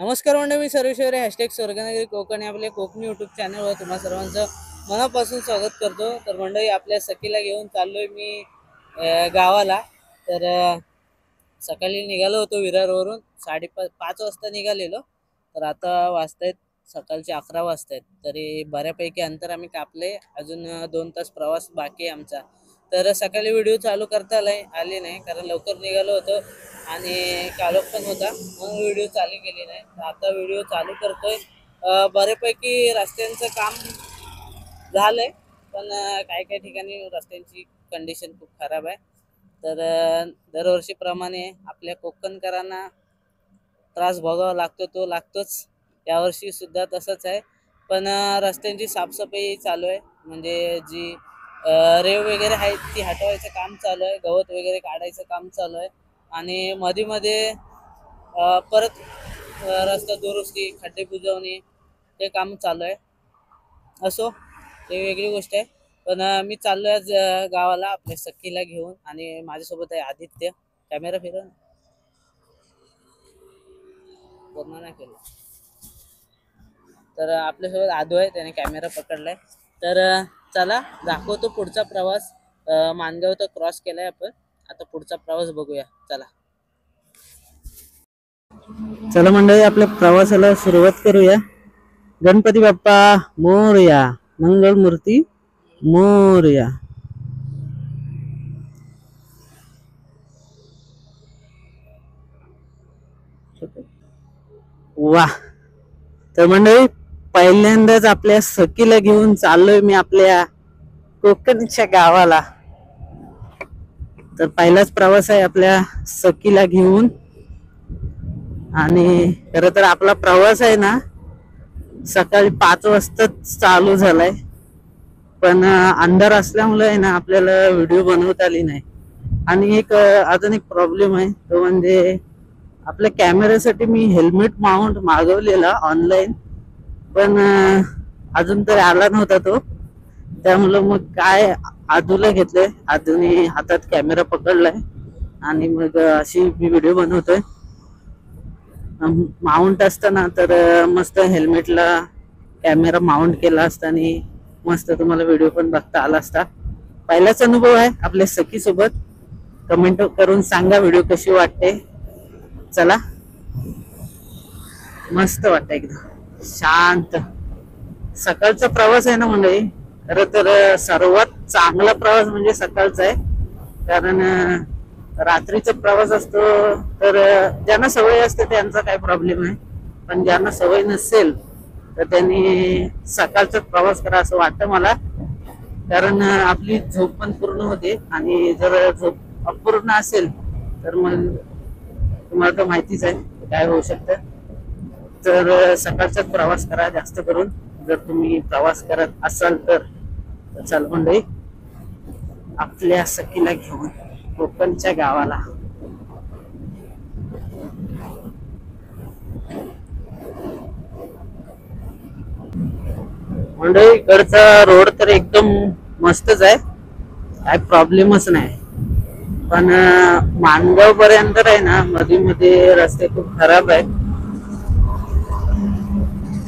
नमस्कार मंडळी, मी सर्वेश्वर हॅशटॅग स्वर्गनगरी कोकण या आपल्या कोकणी यूट्यूब चॅनलवर तुम्हा सर्वांचं मनापासून स्वागत करतो। तर मंडळी, आपल्या सखीला घेऊन चाललोय मी गावाला। तर सकाळी निघालो होतो विरारवरून 5:30 वाजता निघालेलो। तर आता वाजतायत सकाळचे 11 वाजतायत, तरी बऱ्यापैकी अंतर आम्ही कापले। अजून 2 तास प्रवास बाकी आहे आमचा। तर सकाळी व्हिडिओ चालू करता आले नाही, कारण लवकर निघालो होतो आणि कालोख पण होता, म्हणून व्हिडिओ चालू केली नाही। तर आता व्हिडिओ चालू करतोय। बऱ्यापैकी रस्त्यांचं काम झालंय, पण काही काही ठिकाणी रस्त्यांची कंडिशन खूप खराब आहे। तर दरवर्षीप्रमाणे आपल्या कोकणकरांना त्रास भोगावा लागतो, तो लागतोच। यावर्षी सुद्धा तसंच आहे, पण रस्त्यांची साफसफाई चालू आहे। म्हणजे जी रेव वगैरे आहे ती हटवायचं काम चालू आहे, गवत वगैरे काढायचं काम चालू आहे। आणि मध्ये मध्ये परत रस्ता दुरुस्ती, खड्डे बुजवणे ते काम चालू आहे। असो, ते वेगळी गोष्ट आहे। पण मी चाललोय आज गावाला आपल्या सखीला घेऊन, आणि माझ्यासोबत आहे आदित्य। कॅमेरा फिरव, पूर्ण नाही केलं। तर आपल्यासोबत आदू आहे, त्याने कॅमेरा पकडलाय। तर चला दाखवतो पुढचा प्रवास। मानगाव तर क्रॉस केलाय आपण, आता पुढचा प्रवास बघूया। चला चला मंडळी, आपल्या प्रवासाला सुरुवात करूया। गणपती बाप्पा मोरया, मंगलमूर्ती मोरया। वाह! तर मंडळी, पहिल्यांदाच आपल्या सखीला घेऊन चाललोय मी आपल्या कोकणच्या गावाला। तर पहिलाच प्रवास आहे आपल्या सखीला घेऊन, आणि खर तर आपला प्रवास आहे ना सकाळी 5 वाजता चालू झालाय, पण अंधार असल्यामुळे आहे ना आपल्याला व्हिडिओ बनवता आली नाही। आणि अजून एक प्रॉब्लेम आहे, तो म्हणजे आपल्या कॅमेऱ्यासाठी मी हेल्मेट माउंट मागवलेला ऑनलाईन, पण अजून तरी आला नव्हता तो। त्यामुळं मग काय, आदूला घेतलंय, आदूने हातात कॅमेरा पकडलाय आणि मग अशी मी व्हिडिओ बनवतोय। माउंट असताना तर मस्त हेल्मेटला कॅमेरा माउंट केला असता आणि मस्त तुम्हाला व्हिडिओ पण बघता आला असता। पहिलाच अनुभव आहे आपल्या सखी सोबत। कमेंट करून सांगा व्हिडिओ कशी वाटते। चला, मस्त वाटत, एकदम शांत सकाळचा प्रवास आहे ना मंडळी। खरं तर सर्वात चांगला प्रवास म्हणजे सकाळचा आहे, कारण रात्रीचा प्रवास असतो तर ज्यांना सवय असते त्यांचा काय प्रॉब्लेम आहे, पण ज्यांना सवय नसेल तर त्यांनी सकाळचाच प्रवास करा असं वाटतं मला। कारण आपली झोप पण पूर्ण होते, आणि जर झोप अपूर्ण असेल तर मग तुम्हाला तर माहितीच आहे काय होऊ शकतं। तर सकाळचाच प्रवास करा जास्त करून, जर तुम्ही प्रवास करत असाल तर। चल मंडळी, आपल्या सखीला घेऊन कोकणच्या गावाला। मंडळी, इकडचा रोड तर एकदम मस्तच आहे, काय प्रॉब्लेमच नाही। पण मानगाव पर्यंत आहे ना मध्ये मध्ये रस्ते खूप खराब आहेत,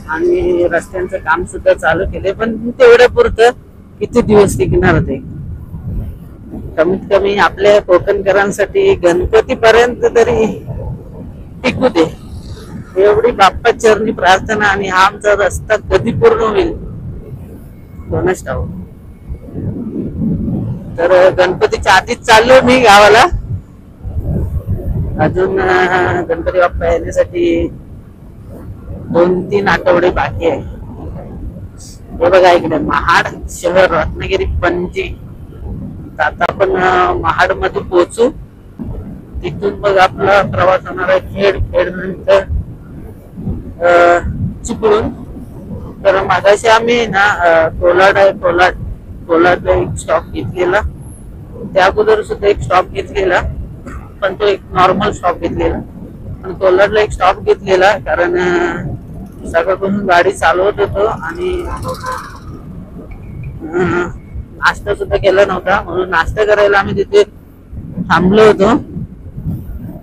आणि रस्त्यांचं काम सुद्धा चालू केले, पण तेवढ्या पुरतं किती दिवस टिकणार ते। कमीत कमी आपल्या कोकणकरांसाठी गणपती पर्यंत तरी टिकू दे, एवढी बाप्पा चरणी प्रार्थना। आणि हा आमचा रस्ता कधी पूर्ण होईल कोणाच ठाऊक। तर गणपतीच्या आधीच चाललोय मी गावाला, अजून गणपती बाप्पा येण्यासाठी 2-3 आठवडे बाकी आहे। हे बघा इकडे महाड शहर, रत्नागिरी, पणजी। आता आपण महाड मध्ये पोहोचू, तिथून मग आपला प्रवास होणार आहे खेड, खेड नंतर चिपळूण। तर मागाशी आम्ही ना कोलाड आहे, कोलाडला एक स्टॉप घेतलेला, त्या अगोदर सुद्धा एक स्टॉप घेतलेला, पण तो एक नॉर्मल स्टॉप घेतलेला। पण कोलाडला एक स्टॉप घेतलेला कारण सकाळपासून गाडी चालवत होतो आणि नाश्ता सुद्धा केला नव्हता, म्हणून नाश्ता करायला आम्ही तिथे थांबलो होतो।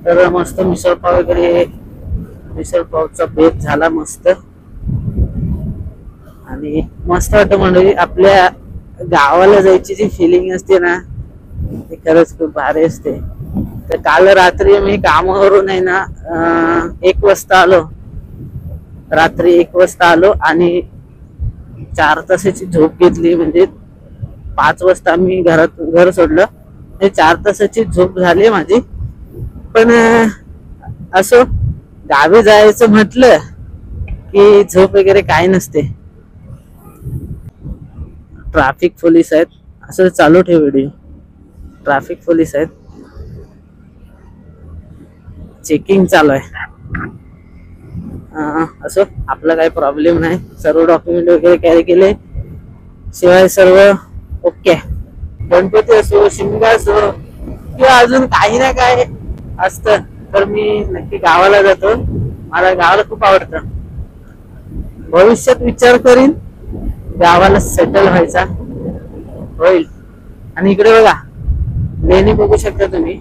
तर मस्त मिसळपाव वगैरे मिसळ पावचा बेत झाला मस्त. आणि मस्त वाटतं म्हणजे आपल्या गावाला जायची जी फिलिंग असते ना ती खरंच खूप भारी असते. तर काल रात्री मी कामावरून आहे ना 1 वाजता आलो. रात्री 1 वाजता आलो आणि 4 तासाची झोप घेतली. म्हणजे 5 वाजता मी घर सोडलं. 4 तासाची झोप झाली माझी. पण असो गावी जायचं म्हटलं की झोप वगैरे काय नसते. ट्रॅफिक पोलीस आहेत. असं चालू ठेव व्हिडिओ. ट्रॅफिक पोलीस आहेत, चेकिंग चालू आहे. असो आपला काही प्रॉब्लेम नाही. सर्व डॉक्युमेंट वगैरे कॅरी केले शिवाय सर्व ओके. गणपती असो, शिमगा असो किंवा अजून काही ना काय असतं तर मी नक्की गावाला जातो. मला गावाला खूप आवडतं. भविष्यात विचार करीन गावाला सेटल व्हायचा होईल. आणि इकडे बघा लेणी बघू शकता तुम्ही.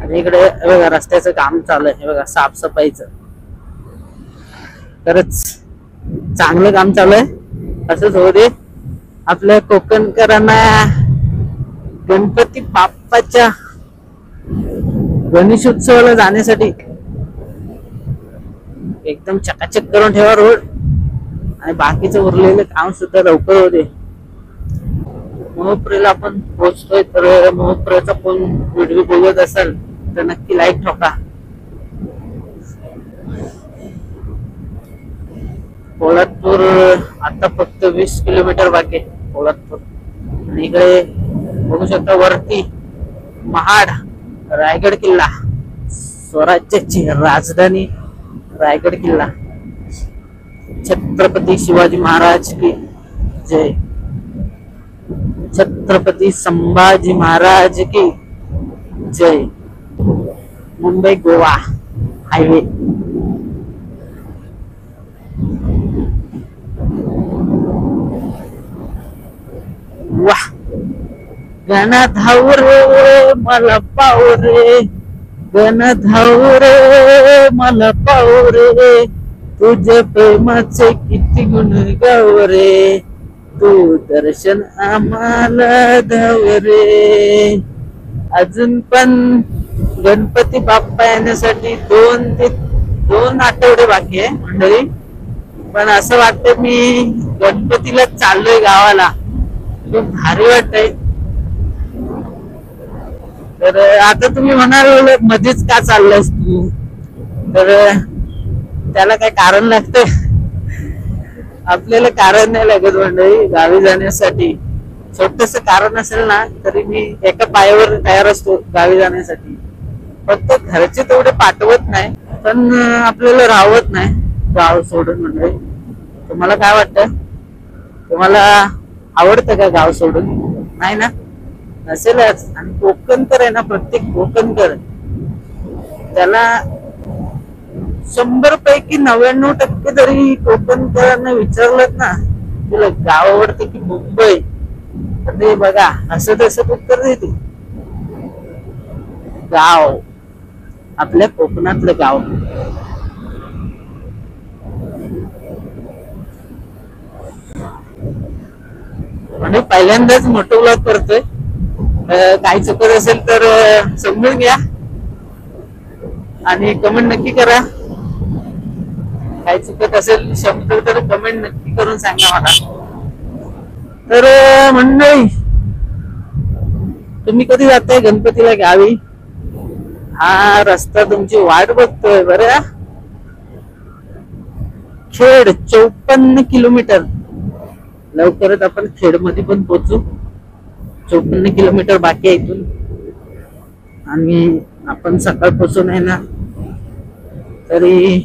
आणि इकडे बघा रस्त्याचं काम चालू आहे. बघा साफसफाईचं खरंच चांगलं काम चालू आहे. असंच होऊ दे. आपल्या कोकणकरांना गणपती बाप्पाच्या गणेशोत्सवाला जाण्यासाठी एकदम चकाचक करून ठेवा रोड. आणि बाकीचं उरलेलं काम सुद्धा लवकर होऊ दे. मोहप्रेला आपण पोहोचतोय. तर मोहप्रेचा कोण व्हिडिओ बघत असेल तर नक्की लाईक ठोका. पोलादपूर आता फक्त 20 किलोमीटर बाकी आहे पोलादपूर. आणि इकडे बघू शकता वरती महाड, रायगड किल्ला, स्वराज्याची राजधानी रायगड किल्ला. छत्रपती शिवाजी महाराज की जय. छत्रपती संभाजी महाराज की जय. मुंबई गोवा हायवे. वाह गण धाव रे मला पाव रे. गण धाव रे मला पाव रे. तुझ्या प्रेमाचे किती गुण गाव रे. तू दर्शन आम्हाला धाव रे. अजून पण गणपती बाप्पा येण्यासाठी 2 आठवडे बाकी आहे मंडळी. पण असं वाटतं मी गणपतीला चाललोय गावाला. खूप भारी वाटतंय. तर आता तुम्ही म्हणाल मध्येच का चाललायस तू. तर त्याला काय कारण लागतं. आपल्याला कारण नाही लागत मंडळी गावी जाण्यासाठी. छोटस कारण असेल ना तरी मी एका पायावर तयार असतो गावी जाण्यासाठी. फक्त घरचे तेवढे पाठवत नाही. पण आपल्याला राहत नाही गाव सोडून मंडळी. तुम्हाला काय वाटतं. तुम्हाला आवडतं का गाव सोडून. नाही ना. नसेलच. आणि कोकणकर आहे ना प्रत्येक कोकणकर त्याला 100 पैकी 99% तरी कोकणकरांना विचारलं ना तुला गाव आवडते की मुंबई तर ते बघा असं तसं उत्तर देते गाव. आपल्या कोकणातलं गाव. म्हणजे पहिल्यांदाच मोठं व्लॉग करतोय. काही चुकत असेल तर समजून घ्या आणि कमेंट नक्की करा. काही चुकत असेल शब्द तर कमेंट नक्की करून सांगा मला. तर मंडळी तुम्ही कधी जाताय गणपतीला गावी. हा रस्ता तुमची वाट बघतोय बरं. खेड 54 किलोमीटर. लवकरच आपण खेड मध्ये पण पोहोचू. 54 किलोमीटर बाकी आहे इथून. आणि आपण सकाळपासून आहे ना तरी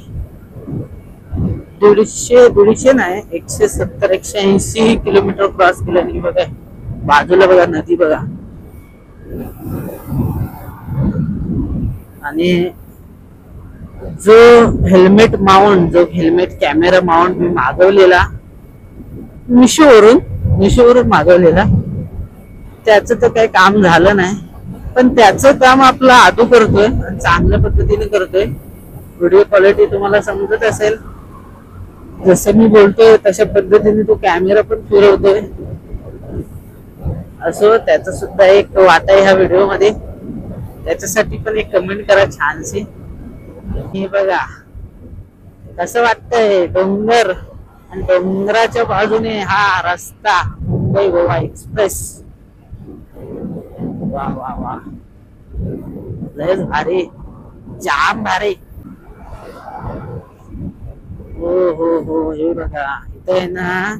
150 नाही 170 180 किलोमीटर क्रॉस केलं. बघा बाजूला बघा नदी बघा. आणि जो हेल्मेट कॅमेरा माउंट मी मागवलेला मिशोवरून मागवलेला त्याचं तर काही काम झालं नाही. पण त्याचं काम आपला आदू करतोय आणि चांगल्या पद्धतीने करतोय. व्हिडिओ क्वालिटी तुम्हाला समजत असेल. जसं मी बोलतोय तशा पद्धतीने तो कॅमेरा पण फिरवतोय. असो, त्याचा सुद्धा एक वाटा आहे ह्या व्हिडिओ मध्ये. त्याच्यासाठी पण एक कमेंट करा छानशी. हे बघा कसं वाटतंय डोंगर, आणि डोंगराच्या बाजूने हा रस्ता, मुंबई गोवा एक्सप्रेस. वा वा वा, लयच भारी, जाम भारी. हो हो हो, हे बघा इथे आहे ना,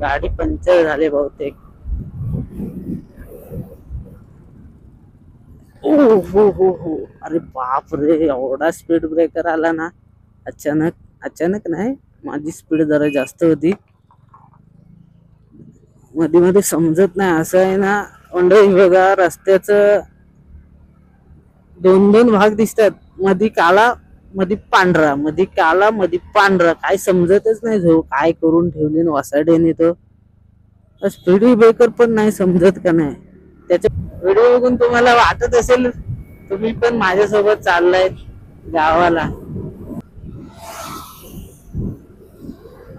गाडी पंक्चर झाली बहुतेक. ओ हो हो हो, अरे बाप रे, एवढा स्पीड ब्रेकर आला ना अचानक. अचानक नाही, माझी स्पीड जरा जास्त होती. मध्ये मध्ये समजत नाही. असं आहे ना मंडळी, बघा रस्त्याचं दोन दोन भाग दिसतात. मधी काला, मधी पांढरा, मधी काला, मधी पांढरा. काय समजतच नाही जो काय करून ठेवले वासाड्याने. तो स्पीड ब्रेकर पण नाही समजत का नाही. त्याच्या व्हिडिओ बघून तुम्हाला वाटत असेल तुम्ही पण माझ्यासोबत चाललाय गावाला.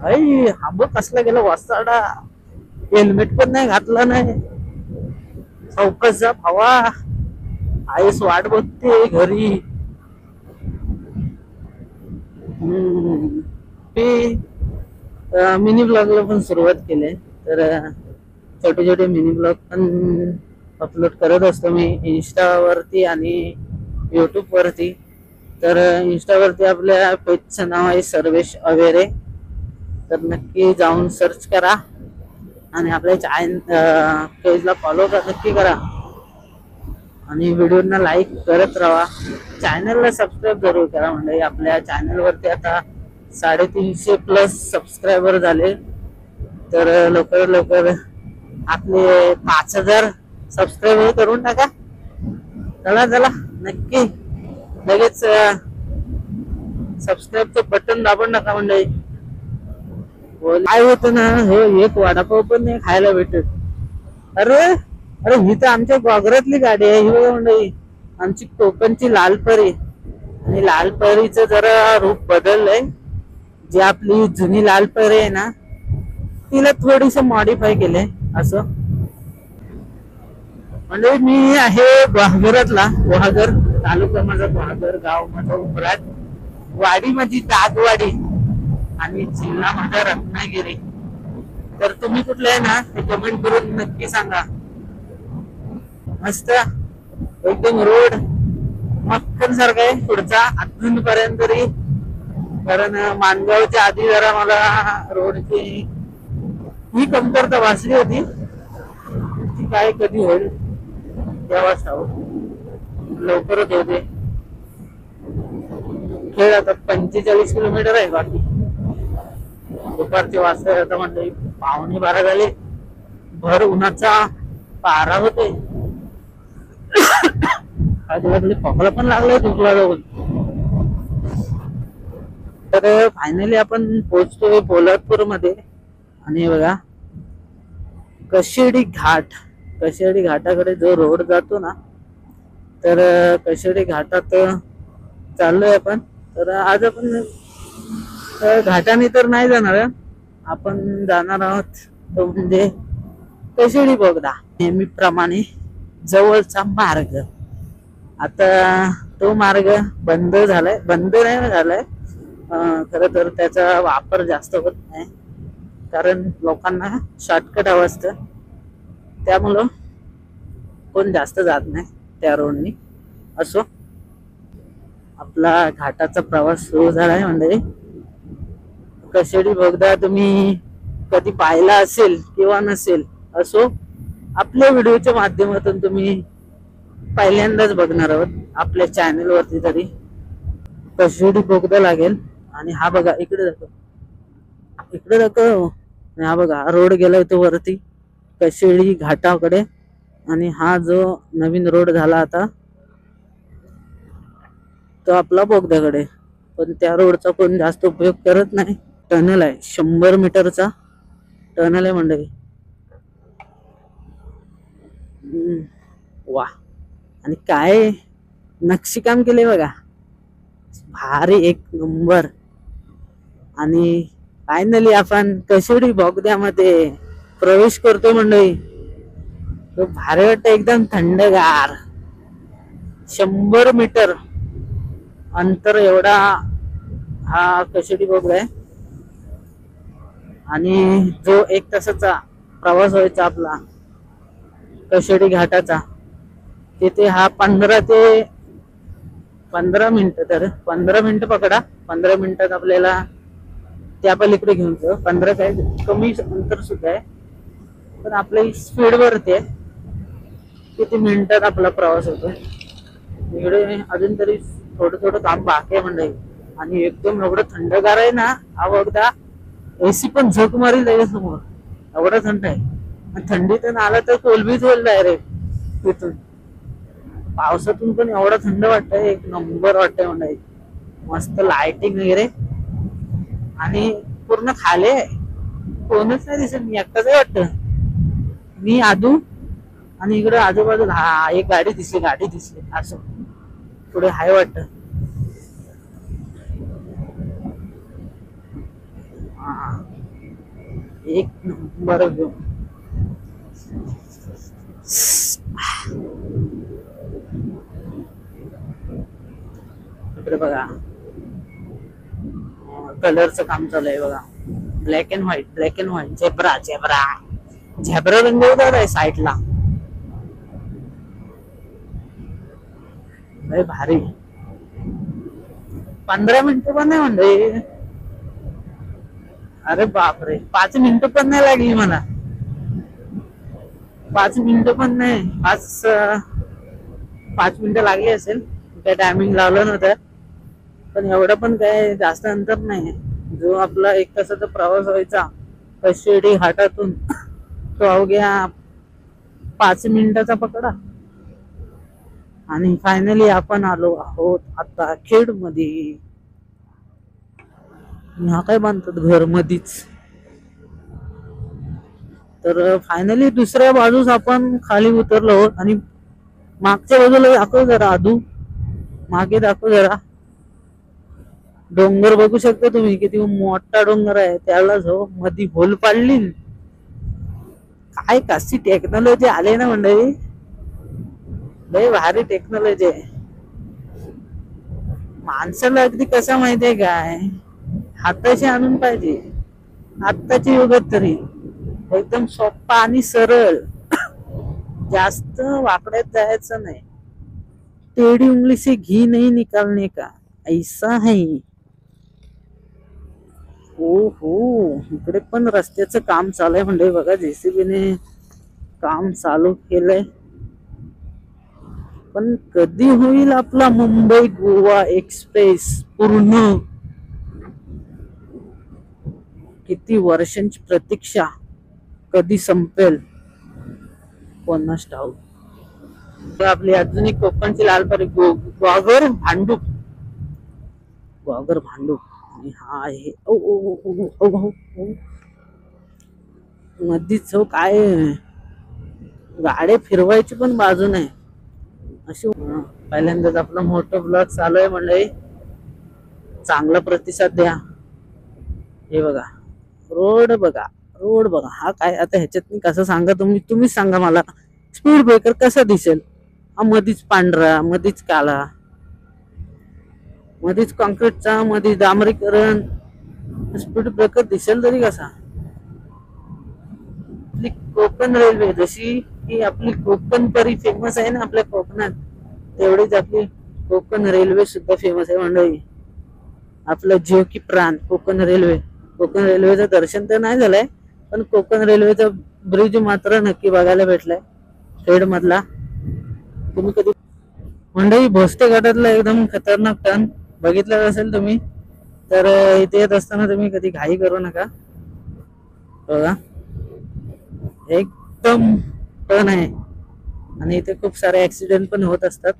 हा बघ कसला गेला वासाडा, हेल्मेट पण नाही घातला नाही. चौकस जा भावा, आईस वाट बघते घरी. ते मिनी ब्लॉगला पण सुरुवात केली, तर छोटे छोटे मिनी ब्लॉग पण अपलोड करत असतो मी इंस्टावरती आणि युट्यूब वरती. तर इंस्टावरती आपल्या पेजचं नाव आहे सर्वेश अवेरे. तर नक्की जाऊन सर्च करा आणि आपल्या पेजला फॉलो नक्की करा, आणि व्हिडिओना लाईक करत राहा. चॅनलला सबस्क्राईब जरूर करा. म्हणजे आपल्या चॅनलवरती आता 350+ सबस्क्रायबर झाले. तर लवकर लवकर आपले 5000 सबस्क्रायबर करून टाका. चला चला, नक्की लगेच सबस्क्राईबचं बटन दाबून टाका. म्हणजे काय होतं ना, हो एक वडापाव पण नाही खायला भेटत. अरे अरे, ही तर आमच्या गोगरातली गाडी आहे. ही बघा मंडळी, आमची कोकणची लालपरी. आणि लालपरीचं जरा रूप बदललंय. जी आपली जुनी लालपरी आहे ना, तिला थोडीस मॉडिफाय केलंय असं. म्हणजे मी आहे गुहागरातला. गुहागर तालुका माझा गुहागर, गाव माझा उमराट, वाडी माझी दागवाडी, आणि जिल्हा माझा रत्नागिरी. तर तुम्ही कुठले आहे ना ते कमेंट करून नक्की सांगा. मस्त एकदम रोड मक्कन सारखा आहे पुढचा अजूनपर्यंत तरी. कारण माणगावच्या आधी जरा मला रोडची ही कमतरता भासली होती. ती काय कधी होईल तेव्हाच लवकरच होते. खेळ आता 45 किलोमीटर आहे बाकी. दुपारचे वाजता आता म्हणजे 11:15 झाले. भर उन्हाचा पारा होते. लागले खोकला पण लागलाय तुला जाऊन. तर फायनली आपण पोहोचतोय पोलादपूर मध्ये. आणि बघा कशेडी घाट, कशेडी घाटाकडे जो रोड जातो ना, तर कशेडी घाटात चाललोय आपण. तर आज आपण घाटाने तर नाही जाणार, आपण जाणार आहोत तो म्हणजे कशेडी बोगदा. नेहमीप्रमाणे जवळचा मार्ग. आता तो मार्ग बंद झालाय, बंद नाही झालाय खर तर. त्याचा वापर जास्त होत नाही, कारण लोकांना शॉर्टकट हवं असतं. त्यामुळं कोण जास्त जात नाही त्या रोडनी. असो, आपला घाटाचा प्रवास सुरू झालाय. म्हणजे कशेडी बोगदा तुम्ही कधी पाहिला असेल किंवा नसेल, असो आपल्या व्हिडिओच्या माध्यमातून तुम्ही पहिल्यांदाच बघणार आहोत आपल्या चॅनल वरती. तरी कशेडी बोगदा लागेल. आणि हा बघा इकडे दाखव, इकडे दाखव. हा बघा रोड गेलाय तो वरती कशेडी घाटाकडे. आणि हा जो नवीन रोड झाला आता तो आपला बोगद्याकडे. पण त्या रोडचा कोण जास्त उपयोग करत नाही. टनल आहे, 100 मीटरचा टनल आहे मंडळी. वा, आणि काय नक्षीकाम केले बघा. भारी एक नंबर. आणि फायनली आपण कशेडी बोगद्यामध्ये प्रवेश करतो मंडळी. तो भारी वाटत, एकदम थंडगार. 100 मीटर अंतर एवढा हा कशेडी बोगदा आहे. आणि जो 1 तासाचा प्रवास व्हायचा आपला कशेडी घाटाचा, तिथे हा 15 मिनिटं, तर 15 मिनिटं पकडा. 15 मिनिटात आपल्याला त्या पलीकडे घेऊन जाऊ. 15 काय कमी अंतर सुद्धा आहे, पण आपली स्पीड वरती आहे. किती मिनिटात आपला प्रवास होतो. इकडे अजून तरी थोडं थोडं काम बाकी आहे मंडळी. आणि एकदम एवढं थंडगार आहे ना हा बोगदा, एसी पण झक मारी त्याच्या समोर, एवढा थंड आहे. आणि थंडीतून आला तर कोलबीच होईल डायरेक्ट तिथून. पावसातून पण एवढा थंड वाटतंय, एक नंबर वाटतंय मंडळी. मस्त लाइटिंग वगैरे. आणि पूर्ण खाली आहे, कोणच नाही दिसत. मी एकटाच वाटत, मी आदू. आणि इकडे आजूबाजूला हा एक गाडी दिसली असं पुढे हाय वाटत. एक नंबर घेऊ. इकडे बघा कलरचं काम चालू आहे बघा. ब्लॅक अँड व्हाईट झेब्रा रंगवतात आहे साईडला. भारी. 15 मिनिटं पण नाही म्हणले. अरे बापरे, 5 मिनिटं पण नाही लागली मला. 5 मिनिटं पण नाही, 5 मिनिटं लागली असेल. काय टायमिंग लावलं नव्हतं. पण एवढं पण काय जास्त अंतर नाही. जो आपला 1 तासाचा प्रवास व्हायचा कशेडी घाटातून, तो अवघ्या 5 मिनिटाचा पकडा. आणि फायनली आपण आलो आहोत आता खेड मध्ये. हा काय बांधतात घर मधीच. तर फायनली दुसऱ्या बाजूस आपण खाली उतरलो आहोत. आणि मागच्या बाजूला दाखव जरा आदू, मागे दाखव जरा. डोंगर बघू शकता तुम्ही, किती मोठा डोंगर आहे. त्याला जो मधी होल पाडली. काय कशी टेक्नॉलॉजी आले ना मंडळी, लय भारी टेक्नॉलॉजी आहे. माणसाला अगदी कसा माहितीये काय, हाताशी आणून पाहिजे. आत्ताच्या युगात तरी एकदम सोपा आणि सरळ, जास्त वाकड्यात जायचं नाही. टेढ़ी उंगली से घी नहीं निकालने का, ऐसा है. हो इकडे पण रस्त्याचं काम चालू आहे म्हणजे बघा. जेसीबीने काम चालू केलंय. पण कधी होईल आपला मुंबई गोवा एक्सप्रेस पूर्ण. किती वर्षांची प्रतीक्षा, कधी संपेल कोणास ठाऊक. आपली अजून एक कोकणची लालपरी ग्वागर भांडूप. आणि हा आहे मधीच काय गाड्या फिरवायची पण बाजू नाही अशी. पहिल्यांदाच आपला मोठं ब्लॉग चालू आहे म्हणलं. चांगला प्रतिसाद द्या. हे बघा रोड बघा. हा काय आता ह्याच्यात कसं सांगा तुम्हीच सांगा मला. स्पीड ब्रेकर कसा दिसेल हा, मधीच पांढरा, मधीच काला, मधीच कॉन्क्रीटचा, मधीच डांबरीकरण. स्पीड ब्रेकर दिसेल तरी कसा. आपली कोकण रेल्वे जशी की आपली कोकण परी फेमस आहे ना आपल्या कोकणात, तेवढीच आपली कोकण रेल्वे सुद्धा फेमस आहे मंडळी. आपलं जीव की प्राण कोकण रेल्वे. कोकण रेल्वेचं दर्शन तर नाही झालंय, पण कोकण रेल्वेचा ब्रिज मात्र नक्की बघायला भेटलाय खेड मधला. तुम्ही कधी मंडळी भोसते घाटातला एकदम खतरनाक टर्न बघितलं असेल तुम्ही तर इथे येत असताना तुम्ही कधी घाई करू नका. बघा एकदम टर्न आहे आणि इथे खूप सारे ऍक्सिडेंट पण होत असतात.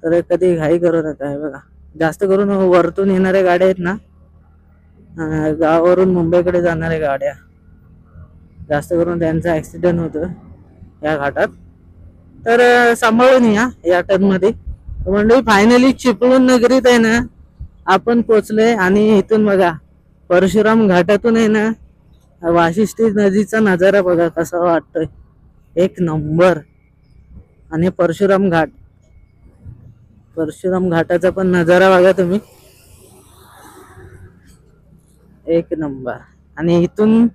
तर कधी घाई करू नका. बघा जास्त करून वरतून येणाऱ्या गाड्या आहेत ना, गावावरून मुंबईकडे जाणाऱ्या गाड्या, जास्त करून त्यांचा ऍक्सिडेंट होतो या घाटात. तर सांभाळून या टर्न मध्ये. म्हणजे फायनली चिपळूण नगरीत आहे ना आपण पोचलोय. आणि इथून बघा परशुराम घाटातून आहे ना वाशिष्ठी नदीचा नजारा बघा कसा वाटतोय, एक नंबर. आणि परशुराम घाटाचा पण नजारा बघा तुम्ही, एक नंबर. आणि इथून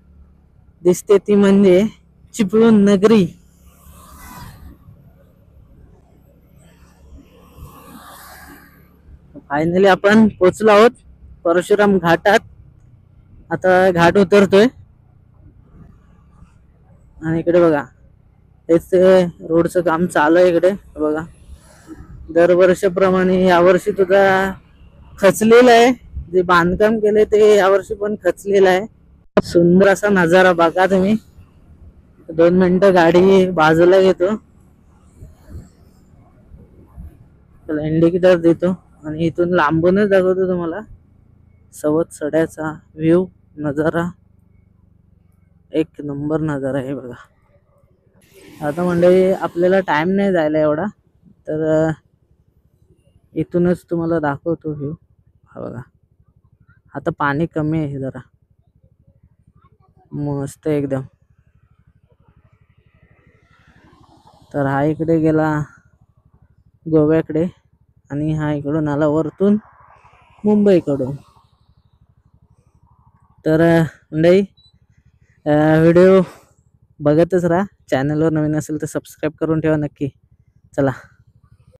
दिसते ती म्हणजे चिपळूण नगरी. फायनली आपण पोचलो आहोत परशुराम घाटात. आता घाट उतरतोय आणि इकडे बघा तेच रोडचं काम चालू आहे इकडे बघा. दरवर्षीप्रमाणे यावर्षी तुझा खचलेला आहे, जे बांधकाम केले ते यावर्षी पण खचलेलं आहे. सुंदर असा नजारा बघा तुम्ही. 2 मिनिटं गाडी बाजूला घेतो, इंडिकेटर देतो आणि इथून लांबूनच दाखवतो तुम्हाला सवत सड्याचा व्ह्यू नजारा, एक नंबर नजारा आहे बघा. आता म्हणजे आपल्याला टाइम नाही जायला एवढा, तर इथूनच तुम्हाला दाखवतो व्ह्यू. हा बघा आता पाणी कमी आहे जरा, मस्त एकदम. तर हा इकडे गेला गोव्याकडे आणि हा इकडून आला वरतून मुंबईकडून. तर मंडळी व्हिडिओ बघतच राहा. चॅनलवर नवीन असेल तर सबस्क्राईब करून ठेवा नक्की. चला.